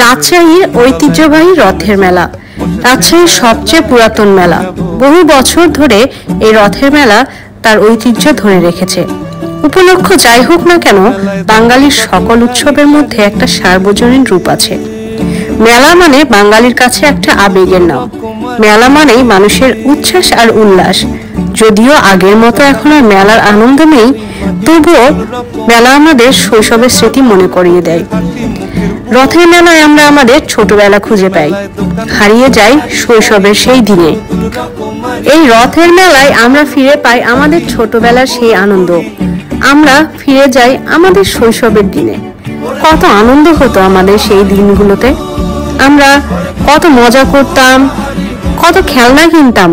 রাজশাহীর ঐতিহ্যবাহী রথের মেলা রাজশাহীর সবচেয়ে পুরাতন মেলা। বহু বছর ধরে এই রথের মেলা তার ঐতিহ্য ধরে রেখেছে। উপলক্ষ যাই হোক না কেন, বাঙালির সকল উৎসবের মধ্যে একটা সার্বজনীন রূপ আছে। মেলা মানে বাঙালির কাছে একটা আবেগের নাম। মেলা মানেই মানুষের উচ্ছ্বাস আর উল্লাস। যদিও আগের মতো এখন আর মেলার আনন্দ নেই, তবুও মেলা আমাদের শৈশবের স্মৃতি মনে করিয়ে দেয়। রথের মেলায় আমরা আমাদের ছোটবেলা খুঁজে পাই, হারিয়ে যাই শৈশবের সেই দিনে। এই রথের মেলায় আমরা ফিরে পাই আমাদের ছোটবেলার সেই আনন্দ। আমরা ফিরে যাই আমাদের শৈশবের দিনে। কত আনন্দ হতো আমাদের সেই দিনগুলোতে। আমরা কত মজা করতাম, কত খেলনা কিনতাম।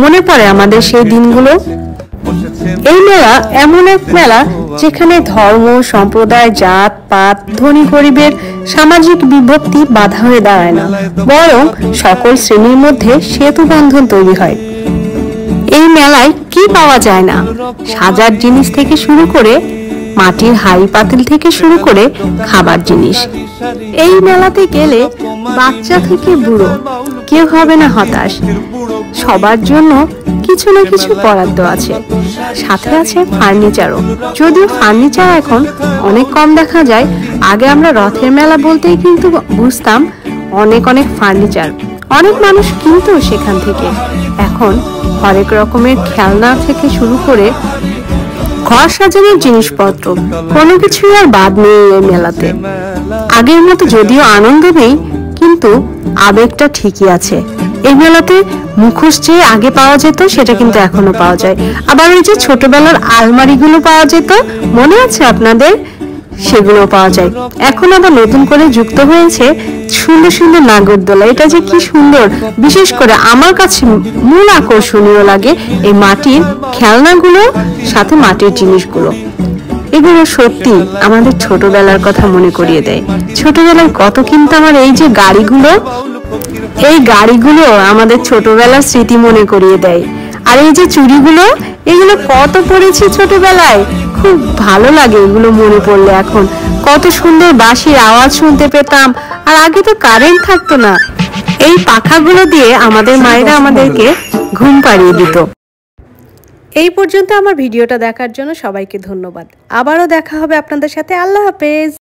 মনে পড়ে আমাদের সেই দিনগুলো। এই মেলা এমন এক মেলা যেখানে ধর্ম, সম্প্রদায়, জাত পাত, ধনী গরিবের সামাজিক বিভক্তি বাধা হয়ে দাঁড়ায় না, বরং সকল শ্রেণীর মধ্যে সেতু বন্ধন তৈরি হয়। এই মেলায় কি পাওয়া যায় না? সাজার জিনিস থেকে শুরু করে মাটির হাঁড়ি পাতিল থেকে শুরু করে খাবার জিনিস। এই মেলাতে গেলে বাচ্চা থেকে বুড়ো কেউ হবে না হতাশ। সবার জন্য কিছু না কিছু বরাদ্দ আছে, সাথে আছে ফার্নিচারও। যদিও ফার্নিচার এখন অনেক কম দেখা যায়, আগে আমরা রথের মেলা বলতেই কিন্তু বুঝতাম অনেক অনেক ফার্নিচার। অনেক মানুষ কিন্তু সেখান থেকে এখন হরেক রকমের খেলনা থেকে শুরু করে ঘর সাজানোর জিনিসপত্র, কোনো কিছুই আর বাদ নেই এই মেলাতে। আগের মতো যদিও আনন্দ নেই, কিন্তু আবেগটা ঠিকই আছে। এই মেলাতে মুখোশ যে আগে পাওয়া যেত সেটা কিন্তু এখনো পাওয়া যায়। আবার ওই যে ছোটবেলার আলমারিগুলো পাওয়া যেত, মনে আছে আপনাদের? সেগুলো পাওয়া যায়। এখন আবার নতুন করে যুক্ত হয়েছে সুন্দর সুন্দর নাগরদোলা। এটা যে কি সুন্দর! বিশেষ করে আমার কাছে মূল আকর্ষণীয় লাগে এই মাটির খেলনাগুলো, সাথে মাটির জিনিসগুলো। এগুলো সত্যি আমাদের ছোটবেলার কথা মনে করিয়ে দেয়। ছোটবেলায় কত কিনতাম। আর এই যে গাড়িগুলো, এই গাড়িগুলো আমাদের ছোটবেলার স্মৃতি মনে করিয়ে দেয়। আর এই যে চুড়িগুলো, এগুলো কত পড়েছি ছোটবেলায়, খুব ভালো লাগে এগুলো মনে পড়লে। এখন কত সুন্দর বাঁশির আওয়াজ শুনতে পেতাম। আর আগে তো কারেন্ট থাকতো না, এই পাখাগুলো দিয়ে আমাদের মায়েরা আমাদেরকে ঘুম পাড়িয়ে দিত। এই পর্যন্ত আমার ভিডিওটা দেখার জন্য সবাইকে ধন্যবাদ। আবারও দেখা হবে আপনাদের সাথে। আল্লাহ হাফেজ।